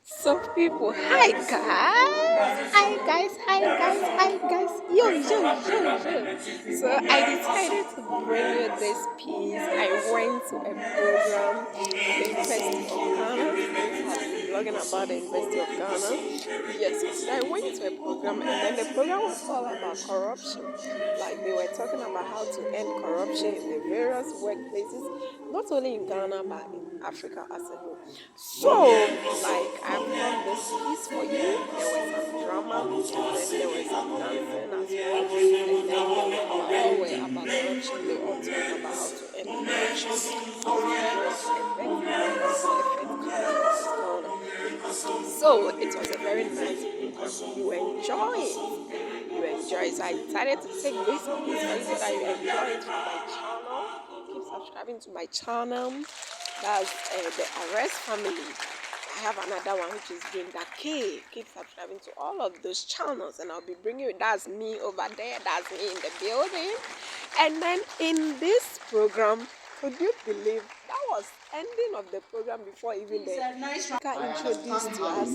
So people, hi guys, yo. So I decided to bring you this piece. I went to a program at the University of Ghana. Since I've been blogging about the University of Ghana. Yes, so today I went to a program and then the program was all about corruption. Like they were talking about how to end corruption in the various workplaces, not only in Ghana but in Africa as a whole. So, like, I've done this piece for you. There was some drama, and then there was some dancing as well. And then all were about corruption. They all talked about how to end corruption, how to build a better, perfect country as Ghana. So, it was a very nice program. You enjoy it. You enjoy it. So, I decided to take this piece for you so that you enjoy it from my channel. Keep subscribing to my channel. That's the Arrest family. I have another one which is Brenda K. Keep subscribing to all of those channels and I'll be bringing you. That's me over there. That's me in the building. And then in this program, could you believe that was ending of the program before even the speaker introduced to us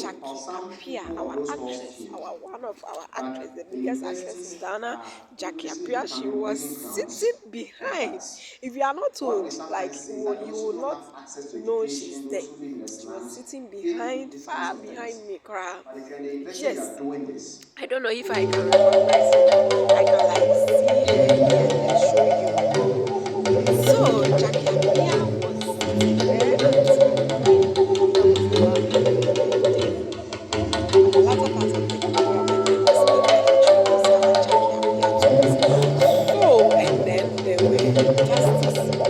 Jackie Appiah, our actress, one of our actresses, the biggest actress in Ghana, Jackie Appiah. She was sitting behind. If you are not told, like you will not know she's there. She was sitting behind, far behind me, cry. Yes, I don't know if I can recognize her. I can like see her here and show you. So Jackie Appiah was sitting there at the latter part of the program, and then the speaker introduced Jackie Appiah to us. So, and then there were Justice Sophia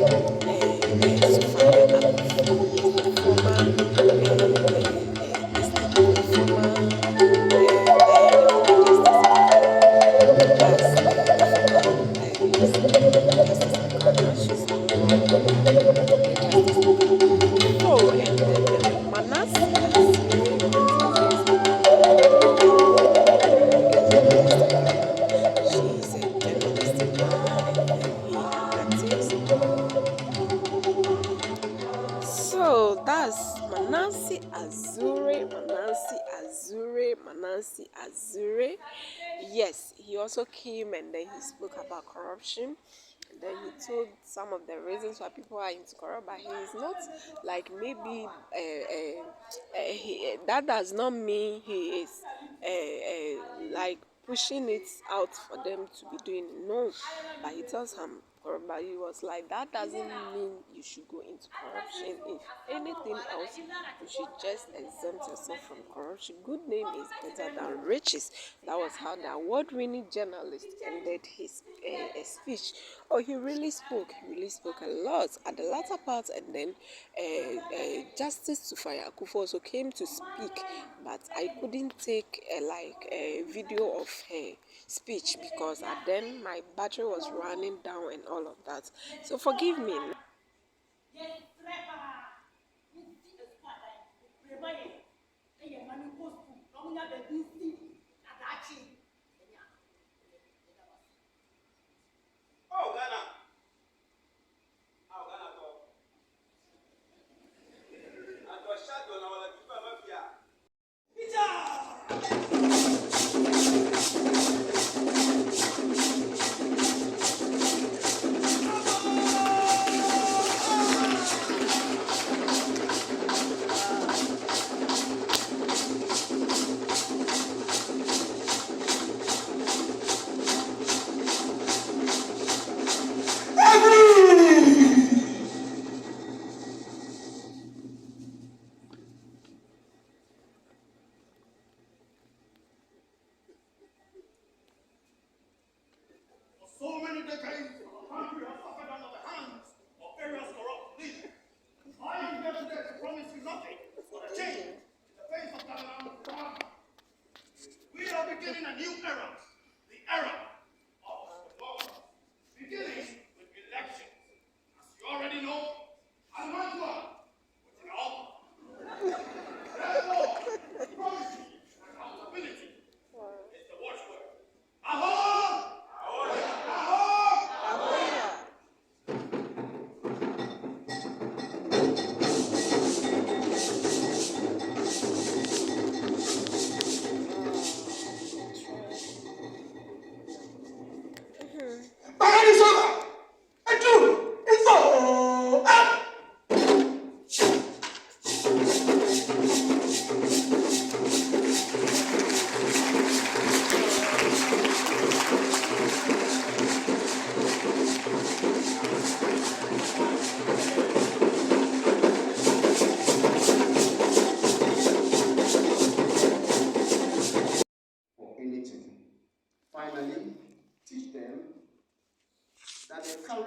Akuffo, the former, the former Justice of Ghana. That's the former Justice of Ghana. She's no longer the Justice of Ghana. So, and then there were Manasseh Azure. Manasseh Azure is she's a journalist in Ghana and then he so that's Manasseh Azure. Yes, he also came and then he spoke about corruption. And then he told some of the reasons why people are into corruption, but he is not like maybe that does not mean he is like pushing it out for them to be doing it. No, but he tells him, but he was like, that doesn't mean you should go into corruption. If anything else, you should just exempt yourself from corruption. Good name is better than riches. That was how the award-winning journalist ended his speech. Oh, he really spoke. He really spoke a lot at the latter part, and then Justice Sophia Akuffo also came to speak, but I couldn't take a video of her speech because then my battery was running down and all of that. So forgive me.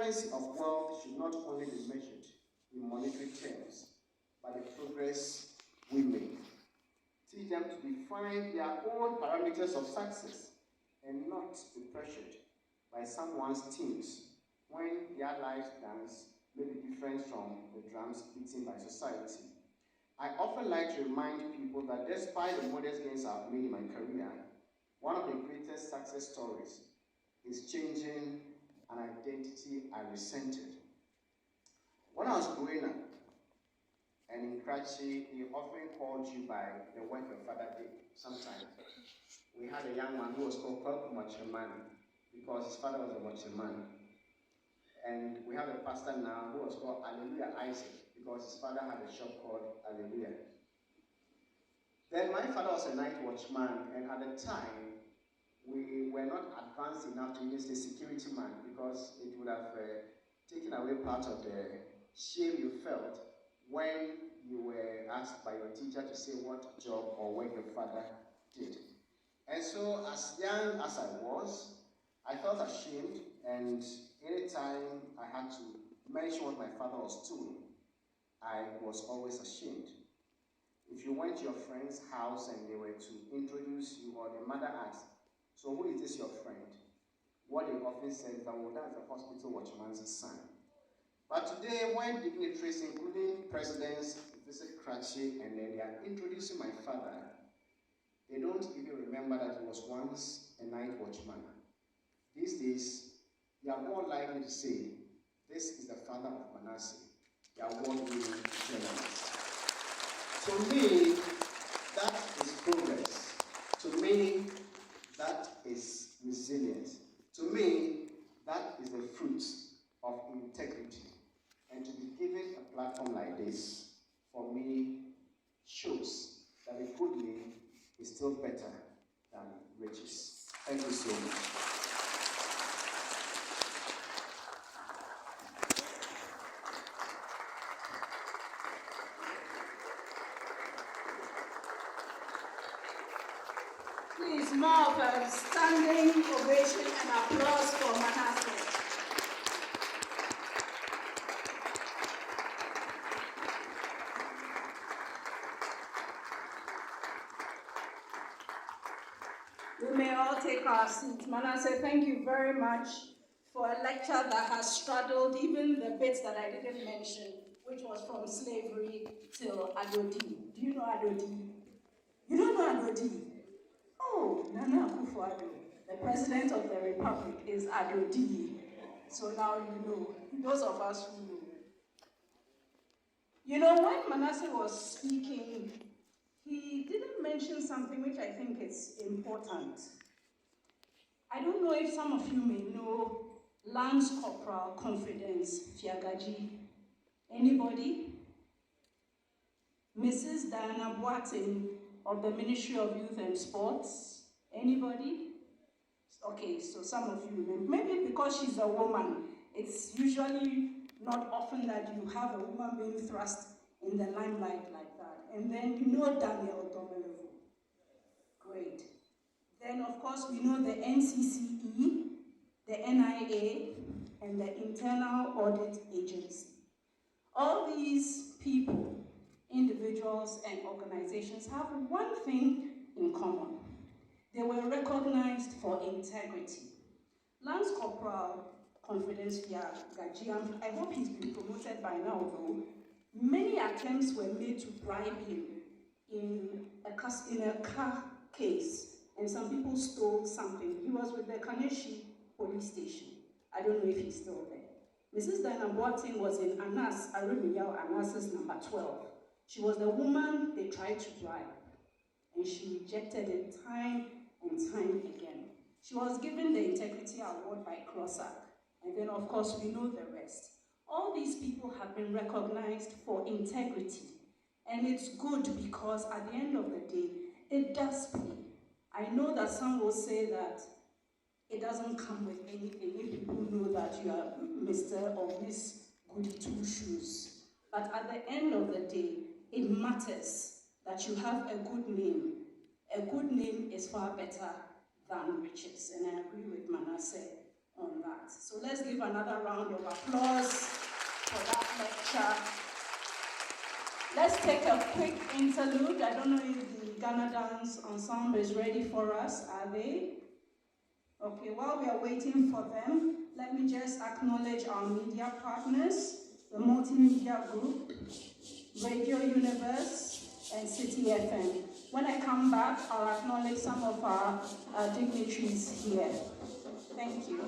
currency of wealth should not only be measured in monetary terms, but the progress we make. Teach them to define their own parameters of success and not be pressured by someone's teams when their life dance may be different from the drums beaten by society. I often like to remind people that despite the modest gains I've made in my career, one of the greatest success stories is changing an identity I resented. When I was growing up, and in Kratchi, he often called you by the work your father did sometimes. We had a young man who was called Watchman because his father was a watchman. And we have a pastor now who was called Hallelujah Isaac because his father had a shop called Hallelujah. Then my father was a night watchman, and at the time, we were not advanced enough to even say security man because it would have taken away part of the shame you felt when you were asked by your teacher to say what job or work your father did. And so, as young as I was, I felt ashamed, and anytime I had to mention what my father was doing, I was always ashamed. If you went to your friend's house and they were to introduce you, or the mother asked, "So who is this your friend?" What they often said is that, "Well, that's the hospital watchman's son." But today, when dignitaries, including presidents, visit Kratchi and then they are introducing my father, they don't even remember that he was once a night watchman. These days, they are more likely to say, "This is the father of Manasseh, the award-winning journalist." To me, that is progress. To me, that is resilience. To me, that is the fruit of integrity. And to be given a platform like this, for me, shows that a good name is still better than riches. Thank you so much. Please, more of a standing ovation and applause for Manasseh. We may all take our seats. Manasseh, thank you very much for a lecture that has straddled even the bits that I didn't mention, which was from slavery till Adodi. Do you know Adodi? You don't know Adodi? Oh, Nana Akuffo, the President of the Republic, is Adodi. So now you know, those of us who know. You know, when Manasseh was speaking, he didn't mention something which I think is important. I don't know if some of you may know Lance Corporal Confidence Fiagaji. Anybody? Mrs. Diana Boateng of the Ministry of Youth and Sports. Anybody? Okay, so some of you remember. Maybe because she's a woman, it's usually not often that you have a woman being thrust in the limelight like that. And then you know Daniel Domelevo. Great. Then, of course, we know the NCCE, the NIA, and the Internal Audit Agency. All these people, individuals, and organizations have one thing in common. They were recognized for integrity. Lance Corporal Confidence Fiagaji, I hope he's been promoted by now, though. Many attempts were made to bribe him in a car case, and some people stole something. He was with the Kaneshi police station. I don't know if he's still there. Mrs. Diana Boateng was in Anas, Arumiyao Anas's number 12. She was the woman they tried to bribe, and she rejected it time and time again. She was given the Integrity Award by CROSAC, and then of course we know the rest. All these people have been recognized for integrity, and it's good because at the end of the day, it does pay. I know that some will say that it doesn't come with anything if people know that you are Mr. or Miss Goody Two Shoes. But at the end of the day, it matters that you have a good name. A good name is far better than riches, and I agree with Manasseh on that. So let's give another round of applause for that lecture. Let's take a quick interlude. I don't know if the Ghana Dance Ensemble is ready for us. Are they? Okay, while we are waiting for them, let me just acknowledge our media partners, the Multimedia Group, Radio Universe, and City FM. When I come back, I'll acknowledge some of our dignitaries here. Thank you.